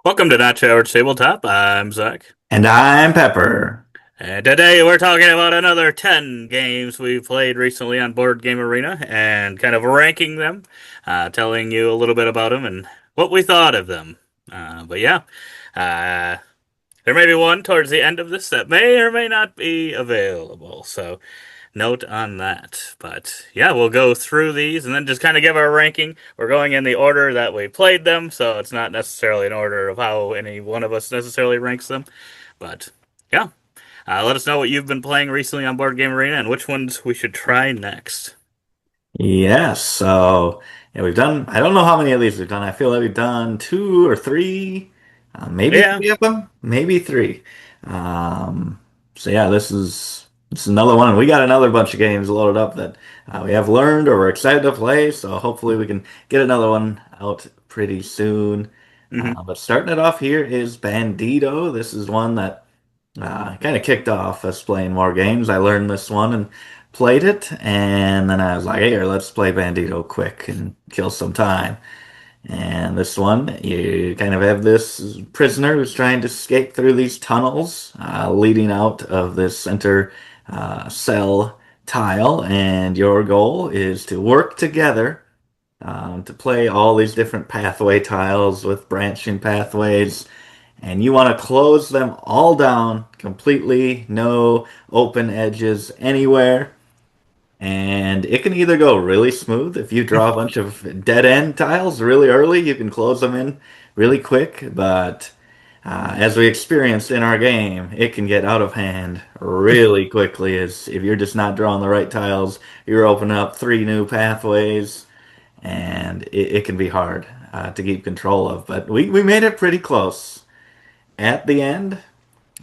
Welcome to Not Your Average Tabletop. I'm Zach. And I'm Pepper. And today we're talking about another 10 games we played recently on Board Game Arena and kind of ranking them, telling you a little bit about them and what we thought of them. But yeah, uh, there may be one towards the end of this that may or may not be available. So note on that. But yeah, we'll go through these and then just kind of give our ranking. We're going in the order that we played them, so it's not necessarily an order of how any one of us necessarily ranks them. But yeah, let us know what you've been playing recently on Board Game Arena and which ones we should try next. Yes, so yeah, we've done, I don't know how many of these we've done. I feel like we've done two or three, maybe Yeah. three of them, maybe three. Um, so yeah, this is another one, and we got another bunch of games loaded up that we have learned or we're excited to play. So hopefully we can get another one out pretty soon. Hmm. But starting it off here is Bandido. This is one that kind of kicked off us playing more games. I learned this one and played it, and then I was like, "Here, let's play Bandido quick and kill some time." And this one, you kind of have this prisoner who's trying to escape through these tunnels leading out of this center cell tile, and your goal is to work together to play all these different pathway tiles with branching pathways, and you want to close them all down completely, no open edges anywhere. And it can either go really smooth if you draw a bunch of dead end tiles really early, you can close them in really quick. But as we experienced in our game, it can get out of hand really quickly. As if you're just not drawing the right tiles, you're opening up three new pathways, and it can be hard to keep control of. But we made it pretty close at the end.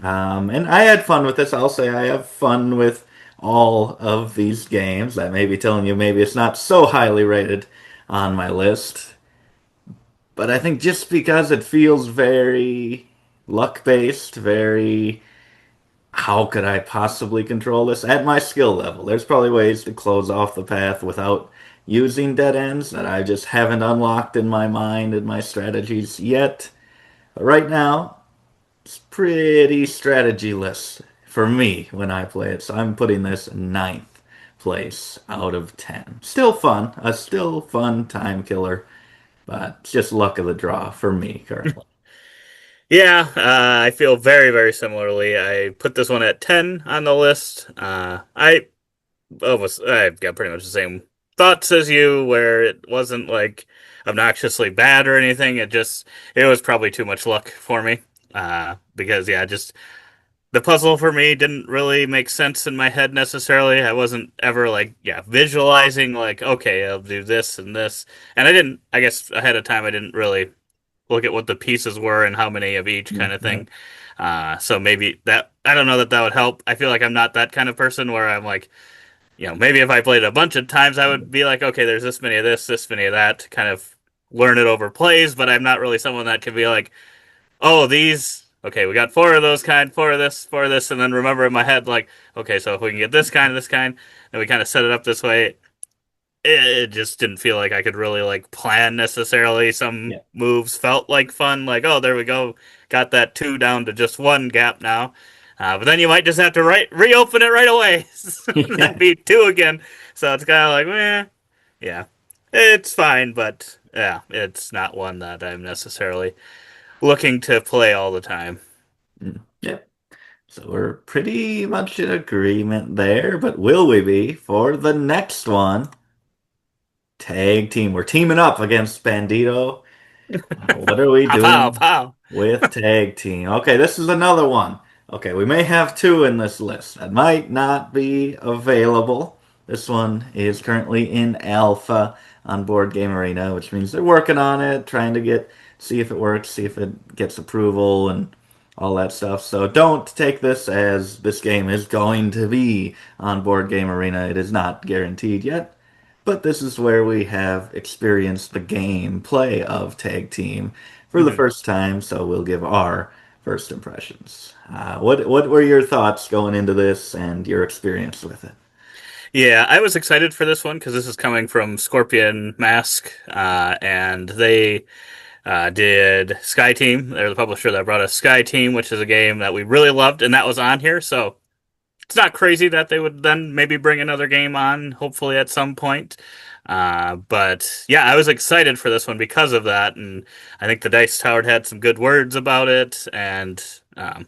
And I had fun with this. I'll say I have fun with all of these games. That may be telling you maybe it's not so highly rated on my list. But I think just because it feels very luck based, very how could I possibly control this at my skill level? There's probably ways to close off the path without using dead ends that I just haven't unlocked in my mind and my strategies yet. But right now, it's pretty strategyless for me when I play it. So I'm putting this ninth place out of 10. Still fun, a still fun time killer, but it's just luck of the draw for me currently. Yeah, I feel very, very similarly. I put this one at 10 on the list. I've got pretty much the same thoughts as you, where it wasn't like obnoxiously bad or anything. It was probably too much luck for me. Because yeah, just the puzzle for me didn't really make sense in my head necessarily. I wasn't ever like, yeah, visualizing like, okay, I'll do this and this. And I didn't, I guess ahead of time, I didn't really look at what the pieces were and how many of each kind of Mhm. thing. So maybe that, I don't know that that would help. I feel like I'm not that kind of person where I'm like, maybe if I played a bunch of times, I would be like, okay, there's this many of this many of that, to kind of learn it over plays. But I'm not really someone that can be like, oh, these, okay, we got four of those kind, four of this, and then remember in my head, like, okay, so if we can get this kind, and we kind of set it up this way, it just didn't feel like I could really like plan necessarily. Some Yeah. moves felt like fun, like, oh, there we go, got that two down to just one gap now. But then you might just have to reopen it right away, and then Yeah. be two again. So it's kind of like, yeah, it's fine, but yeah, it's not one that I'm necessarily looking to play all the time. Mm. Yeah. So we're pretty much in agreement there, but will we be for the next one? Tag team. We're teaming up against Bandito. What are we Pow pow doing pow. with tag team? Okay, this is another one. Okay, we may have two in this list that might not be available. This one is currently in alpha on Board Game Arena, which means they're working on it, trying to see if it works, see if it gets approval and all that stuff. So don't take this as this game is going to be on Board Game Arena. It is not guaranteed yet. But this is where we have experienced the gameplay of Tag Team for the Mhm. first time, so we'll give our first impressions. What were your thoughts going into this and your experience with it? Yeah, I was excited for this one because this is coming from Scorpion Mask, and they did Sky Team. They're the publisher that brought us Sky Team, which is a game that we really loved, and that was on here. So it's not crazy that they would then maybe bring another game on, hopefully at some point. But yeah, I was excited for this one because of that, and I think the Dice Tower had some good words about it, and for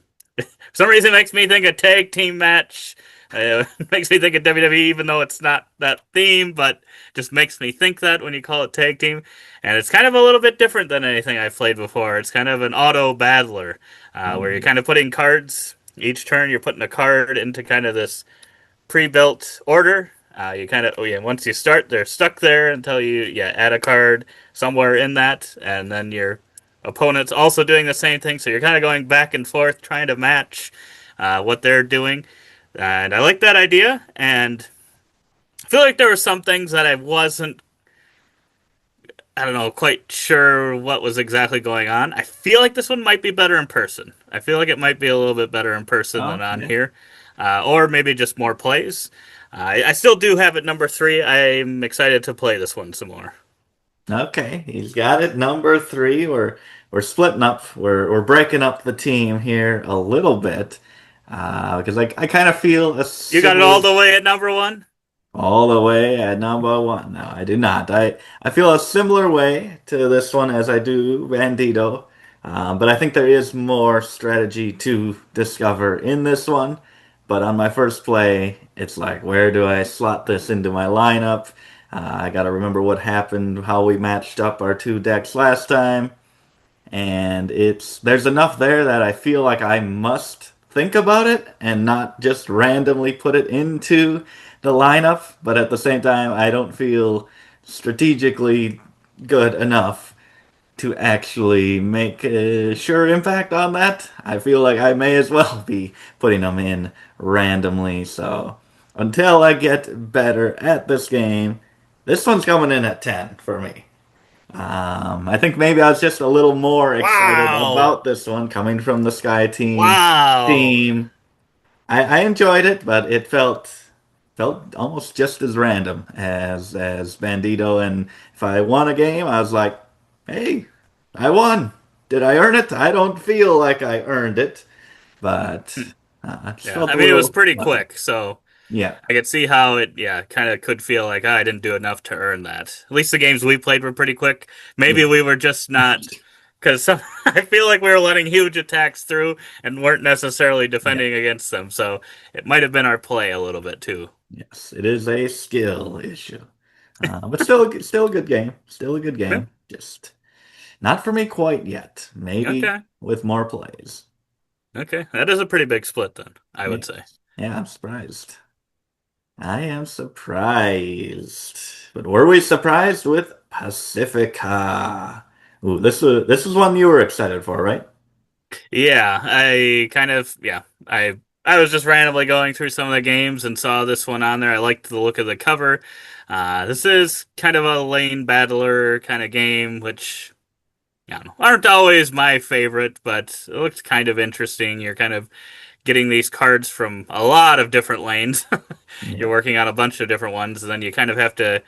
some reason it makes me think a tag team match. It makes me think of WWE, even though it's not that theme, but just makes me think that when you call it tag team. And it's kind of a little bit different than anything I've played before. It's kind of an auto battler, where you're Mm. kind of putting cards each turn. You're putting a card into kind of this pre-built order. You kind of, oh yeah, once you start, they're stuck there until you add a card somewhere in that, and then your opponent's also doing the same thing. So you're kind of going back and forth trying to match what they're doing, and I like that idea. And I feel like there were some things that I wasn't, I don't know, quite sure what was exactly going on. I feel like this one might be better in person. I feel like it might be a little bit better in person than Oh, on yeah. here, or maybe just more plays. I still do have it number three. I'm excited to play this one some more. Okay, he's got it. Number three. We're splitting up. We're breaking up the team here a little bit because I kind of feel a You got it all similar the way at number one? all the way at number one. No, I do not. I feel a similar way to this one as I do Bandido, but I think there is more strategy to discover in this one. But on my first play, it's like, where do I slot this into my lineup? I got to remember what happened, how we matched up our two decks last time, and it's there's enough there that I feel like I must think about it and not just randomly put it into the lineup, but at the same time I don't feel strategically good enough to actually make a sure impact on that. I feel like I may as well be putting them in randomly. So until I get better at this game, this one's coming in at 10 for me. I think maybe I was just a little more excited Wow. about this one coming from the Sky Team Wow. team. I enjoyed it, but it felt almost just as random as Bandido. And if I won a game, I was like, "Hey, I won. Did I earn it? I don't feel like I earned it, Hmm. but I just Yeah, felt I a mean, it was little pretty lucky." quick, so Yeah, I could see how it, kind of could feel like, I didn't do enough to earn that. At least the games we played were pretty quick. Maybe yeah, we were just not, because I feel like we were letting huge attacks through and weren't necessarily yeah. defending against them. So it might have been our play a little bit too. Yes, it is a skill issue, but still a good game. Still a good Yeah. game. Just not for me quite yet. Maybe Okay. with more plays. Okay. That is a pretty big split then, I would Yeah, say. yeah. I'm surprised. I am surprised. But were we surprised with Pacifica? Ooh, this is one you were excited for, right? Yeah, I kind of, I was just randomly going through some of the games and saw this one on there. I liked the look of the cover. This is kind of a lane battler kind of game, which I don't know, aren't always my favorite, but it looks kind of interesting. You're kind of getting these cards from a lot of different lanes. You're Yeah, working on a bunch of different ones, and then you kind of have to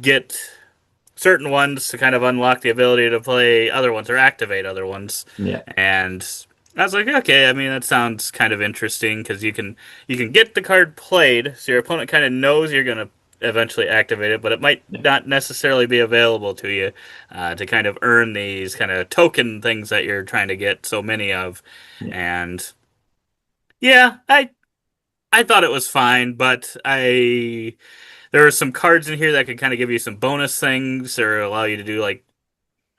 get certain ones to kind of unlock the ability to play other ones or activate other ones. yeah, And I was like, okay, I mean that sounds kind of interesting because you can get the card played, so your opponent kind of knows you're gonna eventually activate it, but it might yeah, not necessarily be available to you to kind of earn these kind of token things that you're trying to get so many of. yeah, And yeah, I thought it was fine, but I there were some cards in here that could kind of give you some bonus things or allow you to do like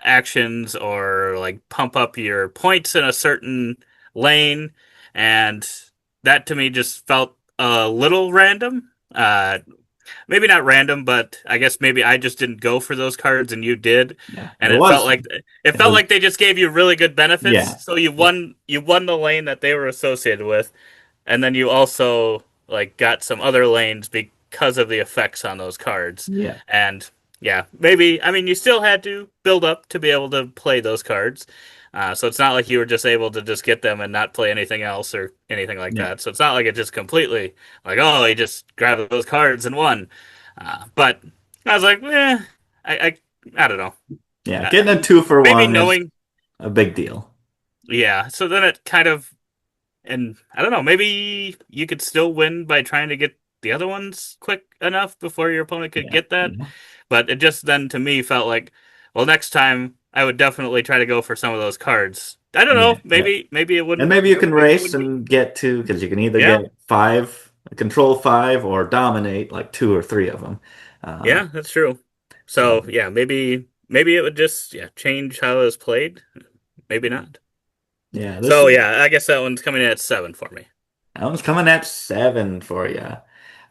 actions or like pump up your points in a certain lane, and that to me just felt a little random. Maybe not random, but I guess maybe I just didn't go for those cards and you did, yeah. and it It felt was, like they just gave you really good benefits. yeah, So yeah, you won the lane that they were associated with, and then you also like got some other lanes because of the effects on those cards. yeah, And yeah, maybe I mean you still had to build up to be able to play those cards. So it's not like you were just able to just get them and not play anything else or anything like yeah, that. So it's not like it just completely like, oh, he just grabbed those cards and won. But I was like, I don't know. Yeah, Uh, getting a two for maybe one is knowing, a big deal. yeah. So then it kind of, and I don't know, maybe you could still win by trying to get the other ones quick enough before your opponent could Yeah, get that. yeah, But it just then to me felt like, well, next time I would definitely try to go for some of those cards. I don't yeah, know. yeah. Maybe it And wouldn't. maybe you can Maybe it race would be. and get two because you can either Yeah, get five, control five, or dominate like two or three of them. yeah, that's true. So So yeah, maybe it would just change how it was played. Maybe not. yeah, this So is yeah, I guess that one's coming in at 7 for me. that one's coming at seven for you.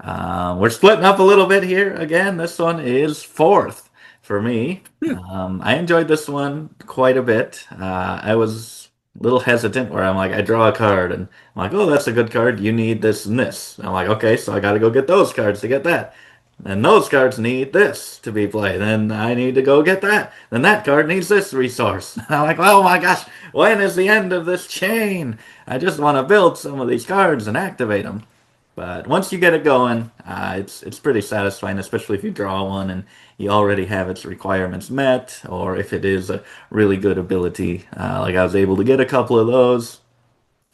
We're splitting up a little bit here. Again, this one is fourth for me. Hmm. I enjoyed this one quite a bit. I was a little hesitant where I'm like, I draw a card and I'm like, oh, that's a good card. You need this and this. And I'm like, okay, so I got to go get those cards to get that. And those cards need this to be played. Then I need to go get that. Then that card needs this resource. I'm like, oh my gosh, when is the end of this chain? I just want to build some of these cards and activate them. But once you get it going, it's pretty satisfying, especially if you draw one and you already have its requirements met, or if it is a really good ability. Like I was able to get a couple of those,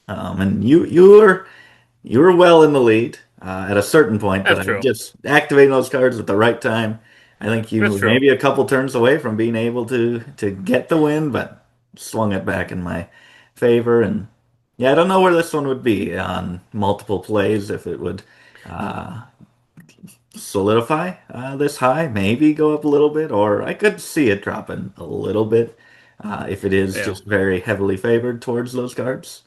and you were well in the lead at a certain point, but That's I true. just activating those cards at the right time. I think you That's were true. maybe a couple turns away from being able to get the win, but swung it back in my favor. And yeah, I don't know where this one would be on multiple plays if it would uh, solidify this high, maybe go up a little bit, or I could see it dropping a little bit if it is Yeah. just very heavily favored towards those cards.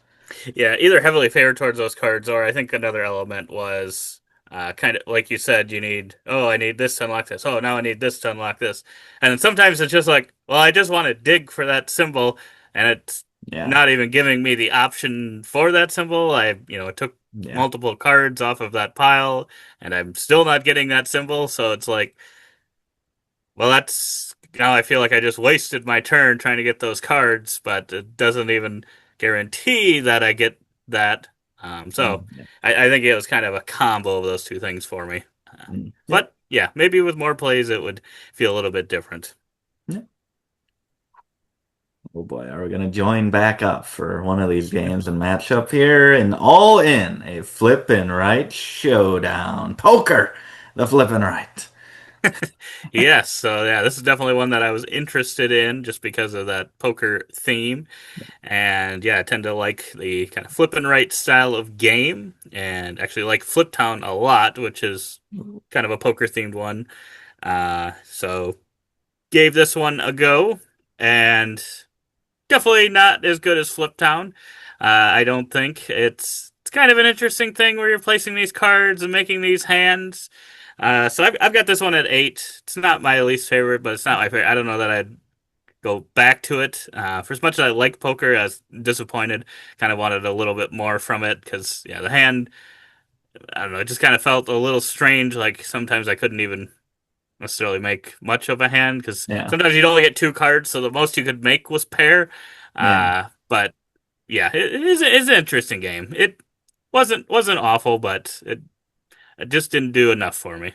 Yeah, either heavily favored towards those cards, or I think another element was kind of like you said, you need, oh, I need this to unlock this. Oh, now I need this to unlock this. And then sometimes it's just like, well, I just want to dig for that symbol, and it's Yeah, not even giving me the option for that symbol. I took yeah, multiple cards off of that pile, and I'm still not getting that symbol. So it's like, well, that's now I feel like I just wasted my turn trying to get those cards, but it doesn't even guarantee that I get that. So yeah, I think it was kind of a combo of those two things for me. yeah. But yeah, maybe with more plays it would feel a little bit different. Yeah. Oh boy, are we going to join back up for one of these games and match up here? And all in a flippin' right showdown. Poker, the flippin' right. Yes, so yeah, this is definitely one that I was interested in just because of that poker theme. And yeah, I tend to like the kind of flip and right style of game and actually like Flip Town a lot, which is kind of a poker themed one. So gave this one a go and definitely not as good as Flip Town. I don't think it's kind of an interesting thing where you're placing these cards and making these hands. So I've got this one at 8. It's not my least favorite, but it's not my favorite. I don't know that I'd go back to it. For as much as I like poker, I was disappointed. Kind of wanted a little bit more from it because yeah, the hand. I don't know. It just kind of felt a little strange. Like sometimes I couldn't even necessarily make much of a hand because Yeah, sometimes you'd only get two cards, so the most you could make was pair. yeah. But yeah, it's an interesting game. It wasn't awful, but it just didn't do enough for me.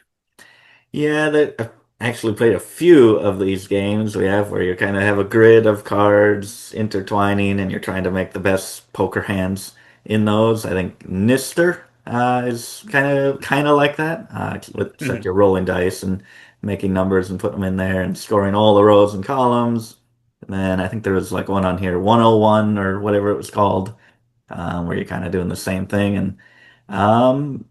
Yeah, I've actually played a few of these games we have where you kind of have a grid of cards intertwining and you're trying to make the best poker hands in those. I think Nister is kind of like that. It's like Mhm. you're rolling dice and making numbers and putting them in there and scoring all the rows and columns. And then I think there was like one on here, 101 or whatever it was called, where you're kind of doing the same thing. And um,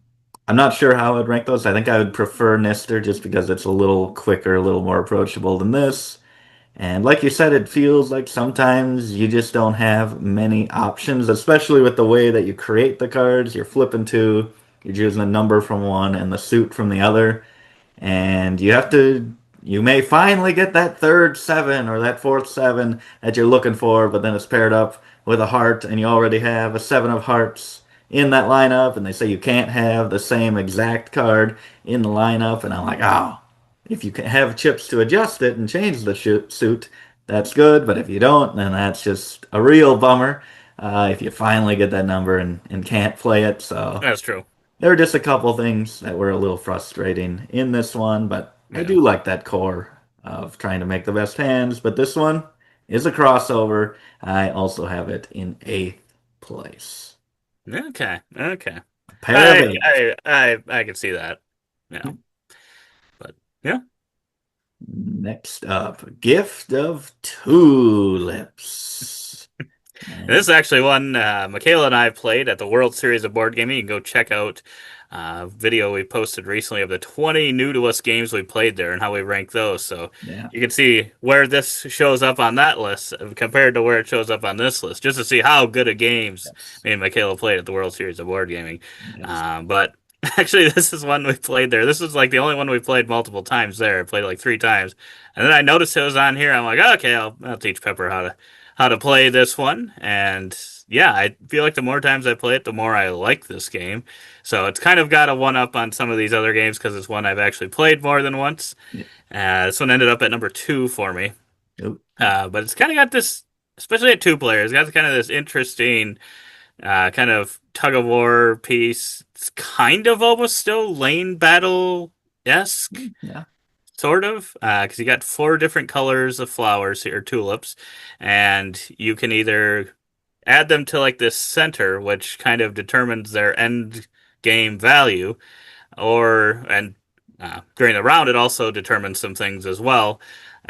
I'm not sure how I'd rank those. I think I would prefer Nister just because it's a little quicker, a little more approachable than this. And like you said, it feels like sometimes you just don't have many options, especially with the way that you create the cards. You're flipping two, you're choosing a number from one and the suit from the other. And you may finally get that third seven or that fourth seven that you're looking for, but then it's paired up with a heart, and you already have a seven of hearts in that lineup, and they say you can't have the same exact card in the lineup, and I'm like, oh, if you can have chips to adjust it and change the suit, that's good, but if you don't, then that's just a real bummer. If you finally get that number and can't play it, so That's true. there were just a couple things that were a little frustrating in this one, but I Yeah. do like that core. of trying to make the best hands, but this one is a crossover. I also have it in eighth place. Okay, okay. A pair of eight. I can see that. Yeah, but yeah. Next up, Gift of Tulips. This And is actually one Michaela and I played at the World Series of Board Gaming. You can go check out a video we posted recently of the 20 new to us games we played there and how we rank those. So yeah, you can see where this shows up on that list compared to where it shows up on this list, just to see how good of games yes, me and Michaela played at the World Series of Board Gaming. yes. But actually, this is one we played there. This was like the only one we played multiple times there. I played like 3 times. And then I noticed it was on here. I'm like, okay, I'll teach Pepper how to play this one. And yeah, I feel like the more times I play it, the more I like this game. So it's kind of got a one up on some of these other games because it's one I've actually played more than once. Yeah. This one ended up at number 2 for me. Oop. But it's kind of got this, especially at 2 players, it's got kind of this interesting kind of tug of war piece. It's kind of almost still lane battle esque Yeah. sort of, because you got 4 different colors of flowers here, tulips, and you can either add them to like this center, which kind of determines their end game value, and during the round it also determines some things as well,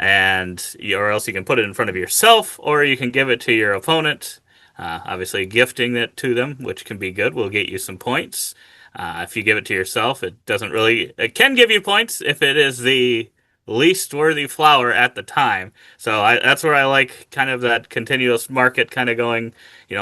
or else you can put it in front of yourself, or you can give it to your opponent. Obviously, gifting it to them, which can be good, will get you some points. If you give it to yourself, it doesn't really. It can give you points if it is the least worthy flower at the time. So that's where I like kind of that continuous market kind of going,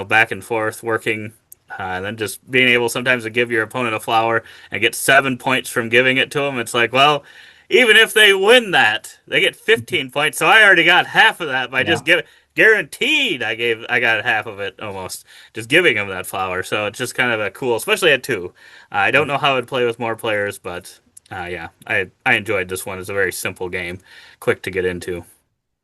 back and forth, working, and then just being able sometimes to give your opponent a flower and get 7 points from giving it to them. It's like, well, even if they win that, they get 15 points. So I already got half of that by Yeah. just giving. Guaranteed, I got half of it almost just giving them that flower. So it's just kind of a cool, especially at 2. I don't know how it'd play with more players, but yeah, I enjoyed this one. It's a very simple game, quick to get into.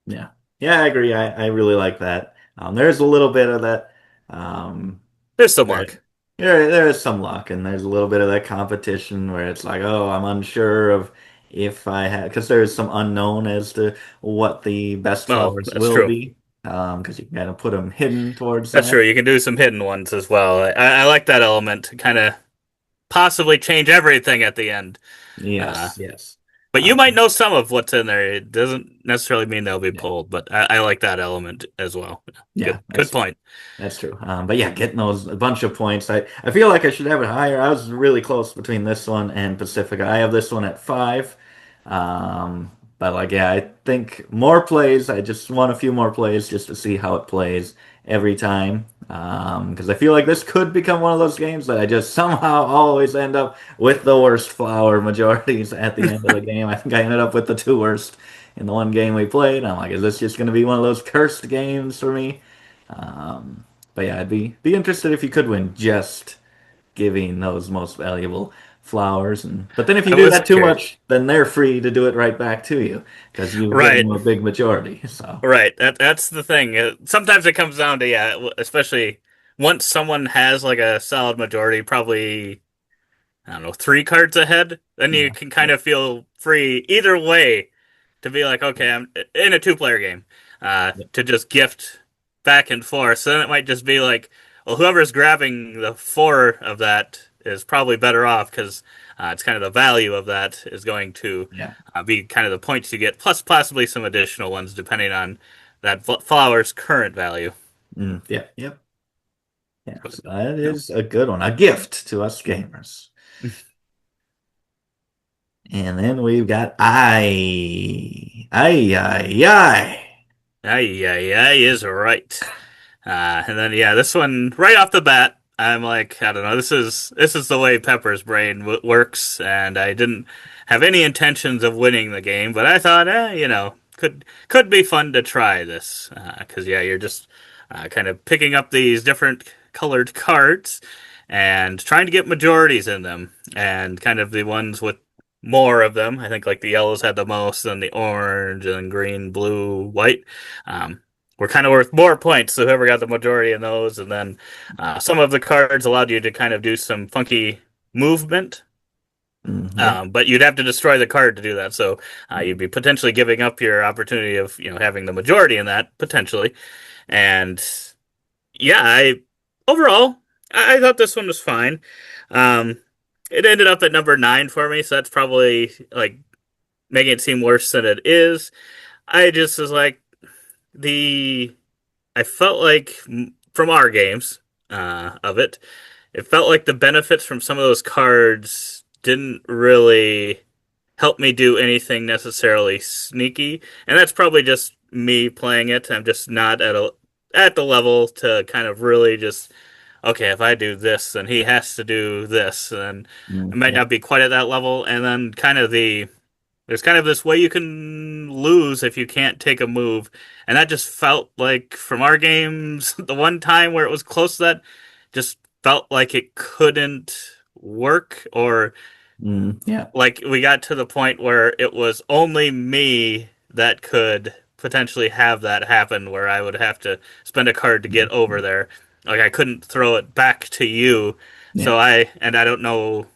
Yeah. Yeah, I agree. I really like that. There's a little bit of that. Um, There's some where luck. there is some luck, and there's a little bit of that competition where it's like, oh, I'm unsure of if I have, because there's some unknown as to what the best Oh, flowers that's will true. be. Because you can kind of put them hidden towards That's true. that. You can do some hidden ones as well. I like that element to kind of possibly change everything at the end. Uh, Yes, yes. but you might Um, know some of what's in there. It doesn't necessarily mean they'll be yeah, pulled, but I like that element as well. yeah, Good point. that's true. But yeah, getting those a bunch of points. I feel like I should have it higher. I was really close between this one and Pacifica. I have this one at five. But like yeah, I think more plays. I just want a few more plays just to see how it plays every time. Because I feel like this could become one of those games that I just somehow always end up with the worst flower majorities at the end of the game. I think I ended up with the two worst in the one game we played. I'm like, is this just going to be one of those cursed games for me? Um, but yeah, I'd be interested if you could win just giving those most valuable flowers. And but then if you I do was that too curious. much, then they're free to do it right back to you because you've given Right, them a big majority. So right. That's the thing. Sometimes it comes down to, yeah, especially once someone has like a solid majority, probably I don't know, 3 cards ahead, then you yeah, can yeah, kind of feel free either way to be like, okay, I'm in a 2 player game, yeah, to just gift back and forth. So then it might just be like, well, whoever's grabbing the 4 of that is probably better off because it's kind of the value of that is going to yeah. be kind of the points you get, plus possibly some additional ones depending on that flower's current value. Yeah, yep, yeah. But, So that no. is a good one, a gift to us gamers. And then we've got I. Aye, aye, aye is right. And then yeah, this one right off the bat, I'm like, I don't know, this is the way Pepper's brain works, and I didn't have any intentions of winning the game, but I thought, could be fun to try this, because yeah, you're just kind of picking up these different colored cards and trying to get majorities in them, and kind of the ones with more of them. I think like the yellows had the most, then the orange, and green, blue, white. Um, were kind of worth more points. So whoever got the majority in those, and then some of the cards allowed you to kind of do some funky movement. Yeah. But you'd have to destroy the card to do that. So you'd be potentially giving up your opportunity of having the majority in that potentially. And yeah, I overall I thought this one was fine. Um, it ended up at number 9 for me, so that's probably like making it seem worse than it is. I just was like the I felt like from our games of it, it felt like the benefits from some of those cards didn't really help me do anything necessarily sneaky, and that's probably just me playing it. I'm just not at the level to kind of really just okay, if I do this, then he has to do this, and I might Yeah. not be quite at that level. And then kind of there's kind of this way you can lose if you can't take a move, and that just felt like from our games, the one time where it was close to that, just felt like it couldn't work, or Yeah. like we got to the point where it was only me that could potentially have that happen, where I would have to spend a card to get over there. Like I couldn't throw it back to you, Yeah. I don't know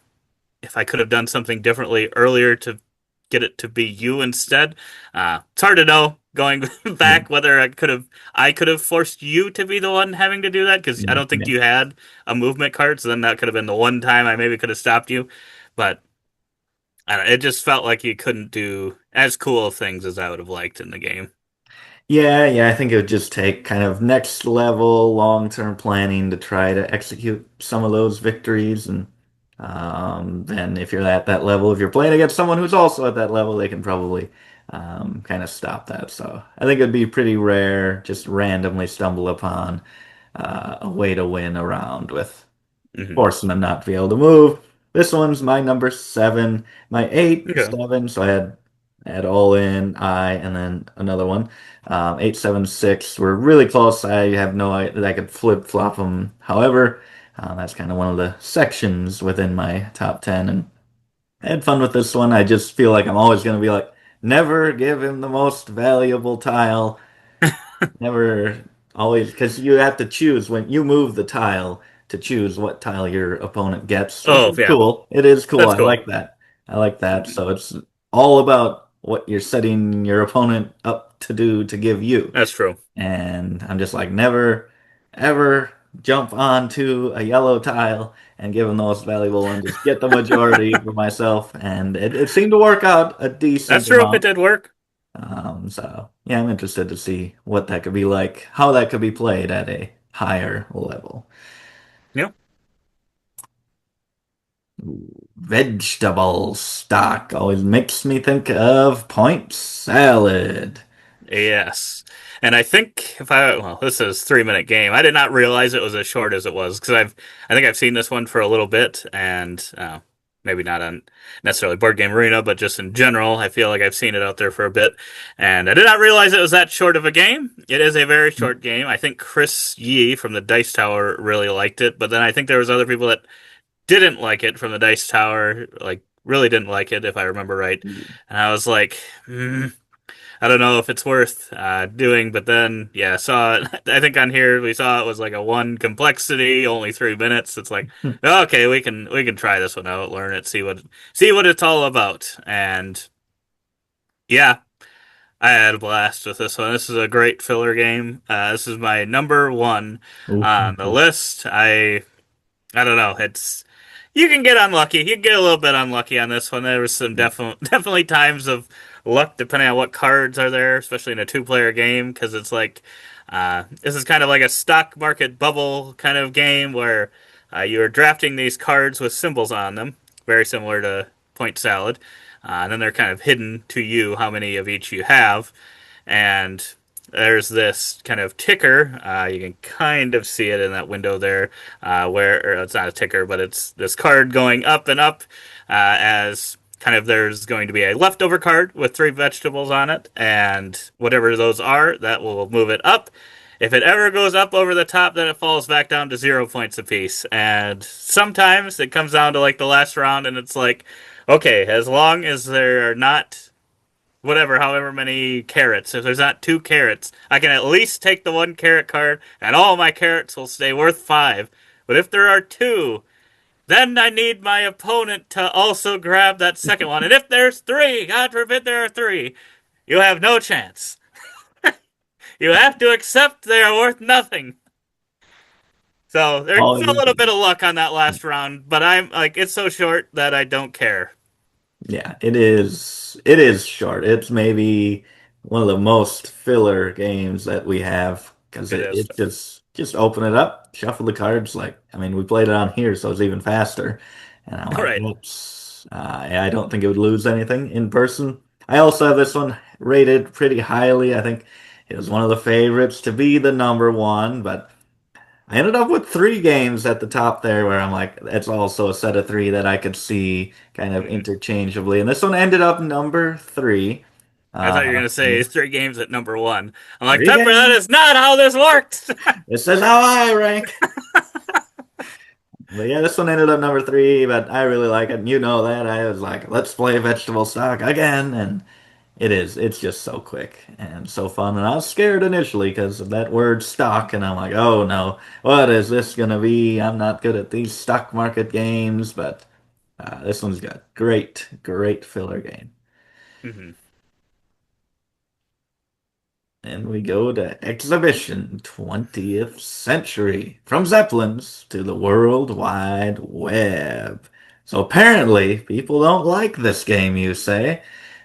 if I could have done something differently earlier to get it to be you instead. It's hard to know going Yeah. back whether I could have forced you to be the one having to do that because I don't think Yeah. you had a movement card, so then that could have been the one time I maybe could have stopped you. But I don't know, it just felt like you couldn't do as cool of things as I would have liked in the game. Yeah, I think it would just take kind of next level long-term planning to try to execute some of those victories. And then if you're at that level, if you're playing against someone who's also at that level, they can probably kind of stop that. So I think it'd be pretty rare just randomly stumble upon a way to win around with Hmm. forcing them not to be able to move. This one's my number 7. My eight, Okay. 7. So I had all in, I, and then another one. 8, 7, 6 were really close. I have no idea. I could flip flop them. However, that's kind of one of the sections within my top 10. And I had fun with this one. I just feel like I'm always going to be like, never give him the most valuable tile. Never always, because you have to choose when you move the tile to choose what tile your opponent gets, which Oh is yeah, cool. It is cool. that's I cool. like that. I like that. So it's all about what you're setting your opponent up to do to give you. That's true. And I'm just like, never, ever jump onto a yellow tile and give them the most valuable one. Just get the majority for myself. And it seemed to work out a That's decent true. It amount. did work. So yeah, I'm interested to see what that could be like, how that could be played at a higher level. Yeah. Ooh, vegetable stock always makes me think of point salad. Yes. And I think well, this is 3 minute game. I did not realize it was as short as it was because I think I've seen this one for a little bit and maybe not on necessarily Board Game Arena, but just in general, I feel like I've seen it out there for a bit. And I did not realize it was that short of a game. It is a very short game. I think Chris Yee from the Dice Tower really liked it, but then I think there was other people that didn't like it from the Dice Tower, like really didn't like it if I remember right. And I was like, I don't know if it's worth doing, but then yeah, saw it. I think on here we saw it was like a 1 complexity, only 3 minutes. It's like okay, we can try this one out, learn it, see what it's all about, and yeah, I had a blast with this one. This is a great filler game. This is my number 1 on the Ooh. list. I don't know. It's you can get unlucky. You can get a little bit unlucky on this one. There was some definitely times of luck depending on what cards are there, especially in a two-player game, because it's like this is kind of like a stock market bubble kind of game where you're drafting these cards with symbols on them, very similar to Point Salad, and then they're kind of hidden to you how many of each you have, and there's this kind of ticker. You can kind of see it in that window there, where or it's not a ticker, but it's this card going up and up as kind of there's going to be a leftover card with 3 vegetables on it, and whatever those are, that will move it up. If it ever goes up over the top, then it falls back down to 0 points apiece. And sometimes it comes down to like the last round, and it's like, okay, as long as there are not whatever, however many carrots. If there's not 2 carrots, I can at least take the 1 carrot card, and all my carrots will stay worth 5. But if there are 2, then I need my opponent to also grab that second one. And if there's three, God forbid there are three, you have no chance. You have to accept they are worth nothing. So All there's a you little bit can. of luck on that last round, but I'm like, it's so short that I don't care. Yeah, it is. It is short. It's maybe one of the most filler games that we have because It is. it just open it up, shuffle the cards. Like I mean, we played it on here, so it's even faster. And I'm like, Right. oops. I don't think it would lose anything in person. I also have this one rated pretty highly. I think it was one of the favorites to be the number one, but I ended up with three games at the top there where I'm like, it's also a set of three that I could see kind of Mm-hmm. interchangeably. And this one ended up number three. I thought you were Uh, going to say three games at number one. I'm like, Three Pepper, that games. is not how this works. It says how I rank. But yeah, this one ended up number three, but I really like it. And you know that. I was like, let's play vegetable stock again. And it is. It's just so quick and so fun. And I was scared initially because of that word stock. And I'm like, oh no, what is this gonna be? I'm not good at these stock market games, but this one's got great filler game. Mm-hmm. And we go to Exhibition 20th Century from Zeppelins to the World Wide Web. So apparently, people don't like this game, you say.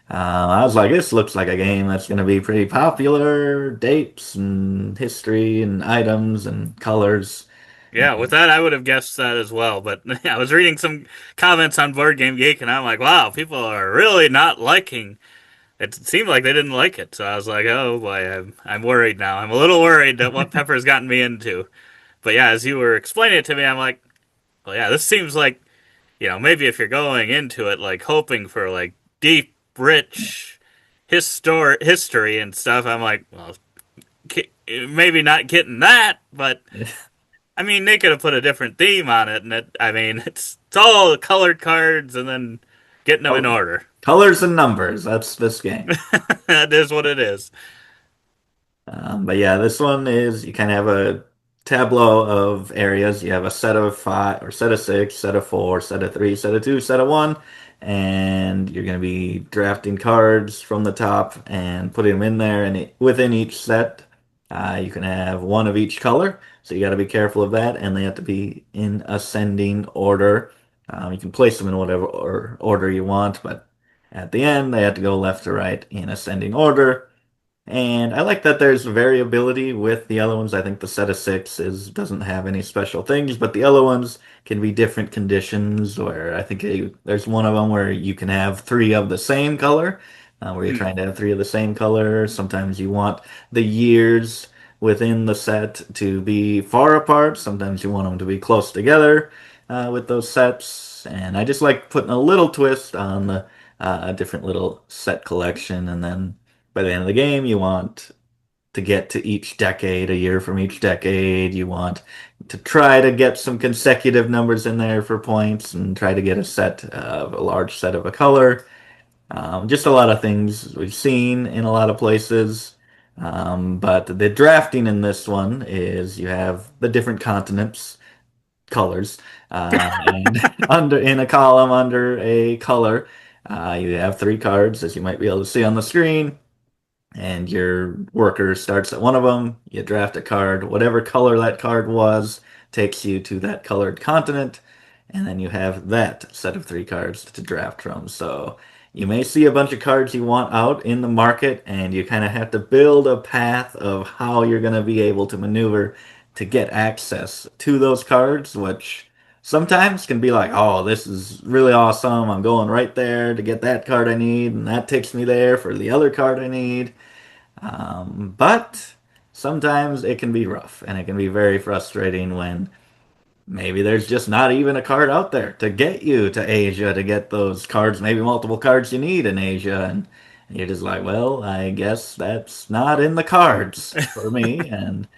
I was like, this looks like a game that's going to be pretty popular. Dates and history and items and colors. Yeah, with that, I would have guessed that as well. But yeah, I was reading some comments on Board Game Geek, and I'm like, wow, people are really not liking. It seemed like they didn't like it, so I was like, oh boy, I'm worried now. I'm a little worried that what Pepper's gotten me into. But yeah, as you were explaining it to me, I'm like, well, yeah, this seems like maybe if you're going into it like hoping for like deep, rich history and stuff, I'm like, well, maybe not getting that, but I mean, they could have put a different theme on it, and I mean, it's all colored cards and then getting them in Oh, order. colors and numbers. That's this game. That is what it is. But yeah, this one is you kind of have a tableau of areas. You have a set of five or set of six, set of four, set of three, set of two, set of one, and you're going to be drafting cards from the top and putting them in there. And within each set, you can have one of each color. So you got to be careful of that, and they have to be in ascending order. You can place them in whatever order you want, but at the end, they have to go left to right in ascending order. And I like that there's variability with the other ones. I think the set of six is doesn't have any special things, but the other ones can be different conditions. Where I think there's one of them where you can have three of the same color, where you're Hmm. trying to have three of the same color. Sometimes you want the years within the set to be far apart. Sometimes you want them to be close together with those sets. And I just like putting a little twist on the different little set collection, and then by the end of the game, you want to get to each decade, a year from each decade. You want to try to get some consecutive numbers in there for points and try to get a large set of a color. Just a lot of things we've seen in a lot of places. But the drafting in this one is you have the different continents, colors, and under in a column under a color, you have three cards, as you might be able to see on the screen, and your worker starts at one of them. You draft a card, whatever color that card was, takes you to that colored continent, and then you have that set of three cards to draft from. So you may see a bunch of cards you want out in the market, and you kind of have to build a path of how you're going to be able to maneuver to get access to those cards, which sometimes can be like, oh, this is really awesome. I'm going right there to get that card I need, and that takes me there for the other card I need. But sometimes it can be rough and it can be very frustrating when maybe there's just not even a card out there to get you to Asia to get those cards, maybe multiple cards you need in Asia. And you're just like, well, I guess that's not in the cards for me. And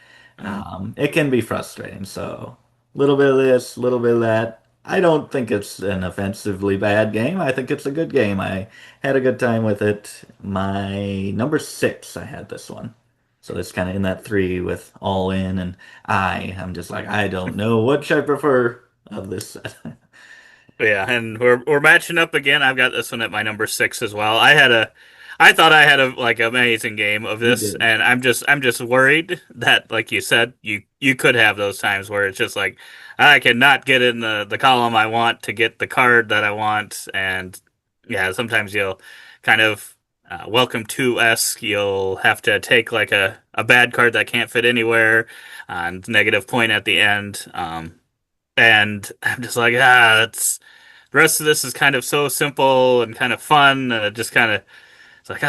it can be frustrating. So a little bit of this, a little bit of that. I don't think it's an offensively bad game. I think it's a good game. I had a good time with it. My number six, I had this one. So it's kind of in that three with all in and I'm just like, I don't know which I prefer of this set. Yeah, and we're matching up again. I've got this one at my number six as well. I thought I had a like amazing game of You this, did. and I'm just worried that, like you said, you could have those times where it's just like I cannot get in the column I want to get the card that I want, and yeah, sometimes you'll kind of welcome to esque. You'll have to take like a bad card that can't fit anywhere, and negative point at the end. And I'm just like, that's the rest of this is kind of so simple and kind of fun. And it just kind of it's like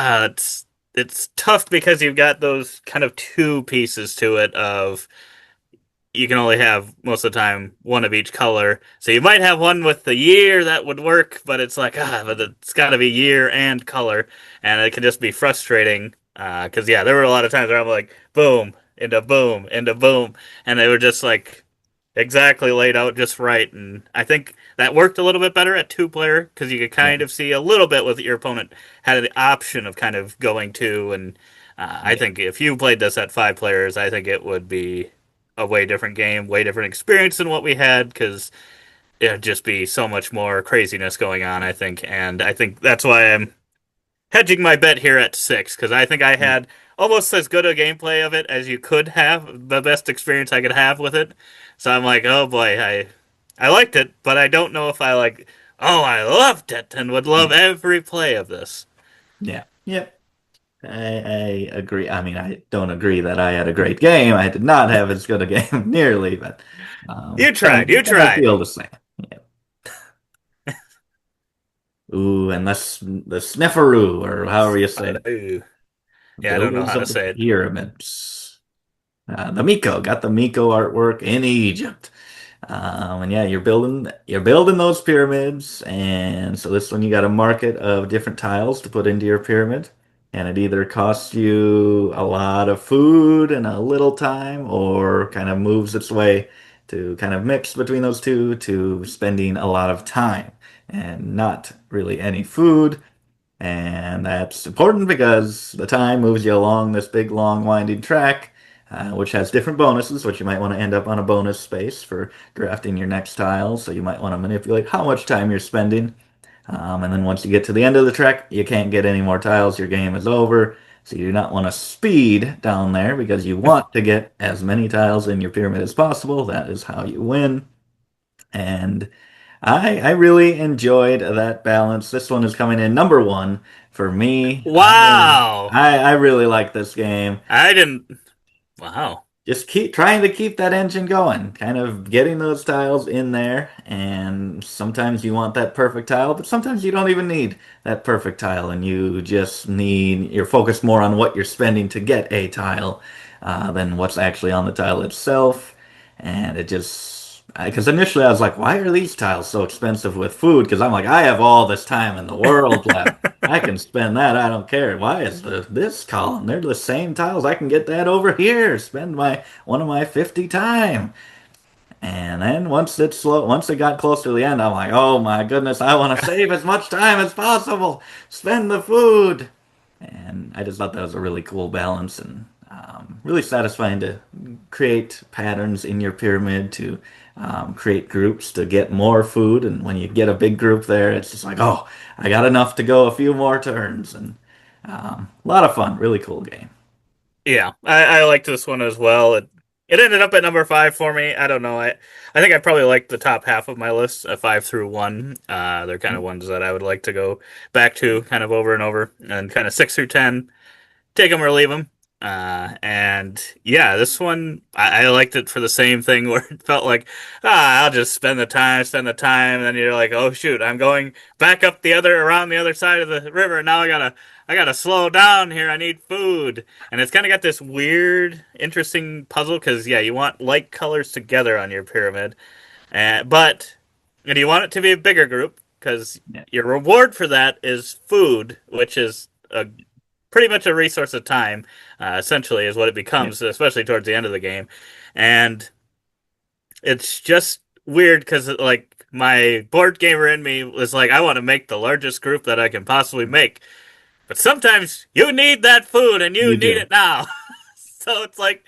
it's tough because you've got those kind of two pieces to it of you can only have most of the time one of each color. So you might have one with the year that would work, but it's like but it's got to be year and color, and it can just be frustrating. Because yeah, there were a lot of times where I'm like boom into boom, and they were just like exactly laid out just right. And I think that worked a little bit better at two player because you could Yeah, kind of see a little bit what your opponent had the option of kind of going to. And I yeah, think if you played this at five players, I think it would be a way different game, way different experience than what we had because it'd just be so much more craziness going on, I think. And I think that's why I'm hedging my bet here at six because I think I yeah, had almost as good a gameplay of it as you could have, the best experience I could have with it. So I'm like, oh boy, I liked it, but I don't know if I like. Oh, I loved it and would love yeah, every play of this. yeah. Yep. I agree. I mean, I don't agree that I had a great game. I did not have as good a game nearly, but You kind tried, you of tried. feel the same. Yeah. Ooh, and the Sneferu, or however you say it, Ooh. Yeah, I don't know builders how to of the say it. pyramids. The Mico got the Mico artwork in Egypt. And yeah, you're building those pyramids, and so this one you got a market of different tiles to put into your pyramid, and it either costs you a lot of food and a little time, or kind of moves its way to kind of mix between those two to spending a lot of time and not really any food. And that's important because the time moves you along this big, long, winding track, which has different bonuses, which you might want to end up on a bonus space for drafting your next tile. So you might want to manipulate how much time you're spending. And then once you get to the end of the track, you can't get any more tiles. Your game is over. So you do not want to speed down there because you want to get as many tiles in your pyramid as possible. That is how you win. And I really enjoyed that balance. This one is coming in number one for me. Wow. I really like this game. I didn't. Wow. Just keep trying to keep that engine going, kind of getting those tiles in there. And sometimes you want that perfect tile, but sometimes you don't even need that perfect tile, and you just you're focused more on what you're spending to get a tile than what's actually on the tile itself. And it just, because initially I was like, why are these tiles so expensive with food? Because I'm like, I have all this time in the world left. I can spend that. I don't care. Why is this column? They're the same tiles. I can get that over here. Spend my one of my 50 time. And then once it got close to the end, I'm like, oh my goodness, I want to save as much time as possible. Spend the food. And I just thought that was a really cool balance and really satisfying to create patterns in your pyramid to create groups to get more food. And when you get a big group there, it's just like, oh, I got enough to go a few more turns. And a lot of fun, really cool game. Yeah, I liked this one as well. It ended up at number five for me. I don't know. I think I probably liked the top half of my list, five through one. They're kind of ones that I would like to go back to kind of over and over, and kind of six through ten, take them or leave them. And yeah, this one I liked it for the same thing where it felt like I'll just spend the time, and then you're like, oh shoot, I'm going back up the other around the other side of the river. And now I gotta slow down here. I need food, and it's kind of got this weird, interesting puzzle because yeah, you want light colors together on your pyramid, but and you want it to be a bigger group because Yeah, your reward for that is food, which is a pretty much a resource of time, essentially, is what it yeah, becomes, especially towards the end of the game. And it's just weird because, like, my board gamer in me was like, I want to make the largest group that I can possibly make. But sometimes you need that food and you you need do. it now. So it's like,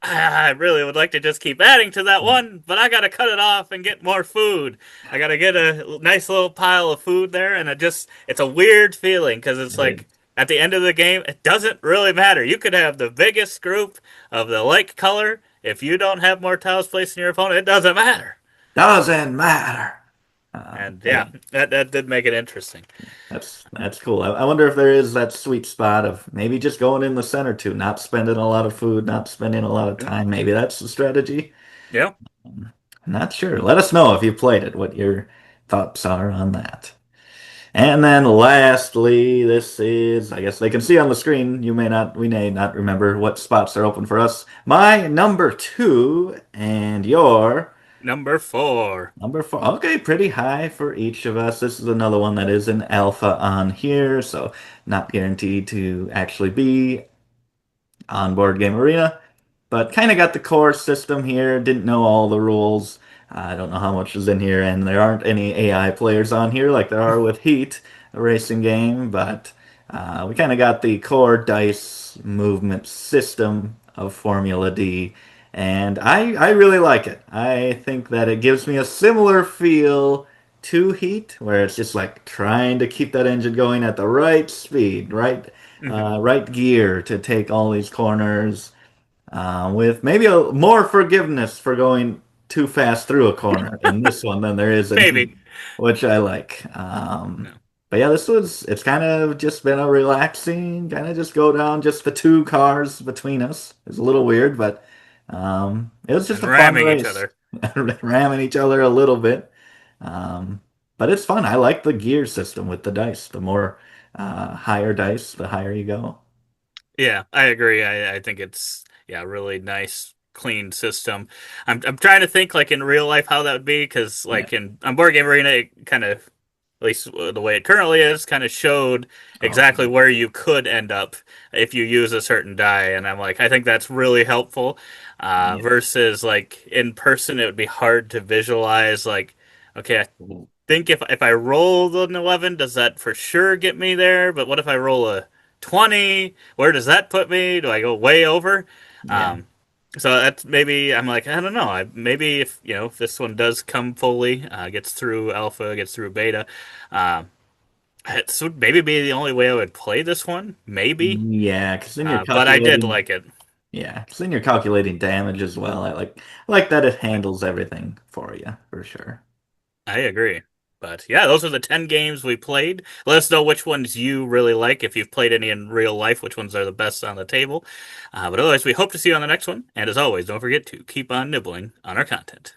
I really would like to just keep adding to that one, but I gotta cut it off and get more food. I gotta get a nice little pile of food there, and it's a weird feeling because it's It like at the end of the game, it doesn't really matter. You could have the biggest group of the like color. If you don't have more tiles placed in your opponent, it doesn't matter. doesn't matter. And But yeah, yeah, that did make it interesting. that's cool. I wonder if there is that sweet spot of maybe just going in the center too, not spending a lot of food, not spending a lot of Yeah, time. Maybe that's the strategy. yeah. I'm not sure. Let us know if you played it, what your thoughts are on that. And then lastly, this is, I guess they can see on the screen. We may not remember what spots are open for us. My number two and your Number 4. number four. Okay, pretty high for each of us. This is another one that is an alpha on here, so not guaranteed to actually be on Board Game Arena, but kind of got the core system here. Didn't know all the rules. I don't know how much is in here, and there aren't any AI players on here like there are with Heat, a racing game, but we kind of got the core dice movement system of Formula D, and I really like it. I think that it gives me a similar feel to Heat, where it's just like trying to keep that engine going at the right speed, right gear to take all these corners, with maybe a more forgiveness for going too fast through a corner in this one than there is in Maybe. Heat, which I like. No. But yeah, it's kind of just been a relaxing, kind of just go down, just the two cars between us. It's a little weird, but it was just And a fun ramming each race, other. ramming each other a little bit. Um, but it's fun. I like the gear system with the dice. The more higher dice, the higher you go. Yeah, I agree. I think it's yeah, really nice, clean system. I'm trying to think like in real life how that would be because Yeah. like in on Board Game Arena, it kind of at least the way it currently is, kind of showed Oh, exactly where you could end up if you use a certain die, and I'm like, I think that's really helpful. yeah. Versus like in person, it would be hard to visualize. Like, okay, I think if I roll an 11, does that for sure get me there? But what if I roll a 20? Where does that put me? Do I go way over? Yeah. Um, so that's maybe I'm like I don't know. Maybe if if this one does come fully, gets through alpha, gets through beta, uh, it would maybe be the only way I would play this one. Maybe, Yeah, because then you're but I did calculating. like it. Yeah, because then you're calculating damage as well. I like that it handles everything for you for sure. I agree. But yeah, those are the 10 games we played. Let us know which ones you really like. If you've played any in real life, which ones are the best on the table. But otherwise, we hope to see you on the next one. And as always, don't forget to keep on nibbling on our content.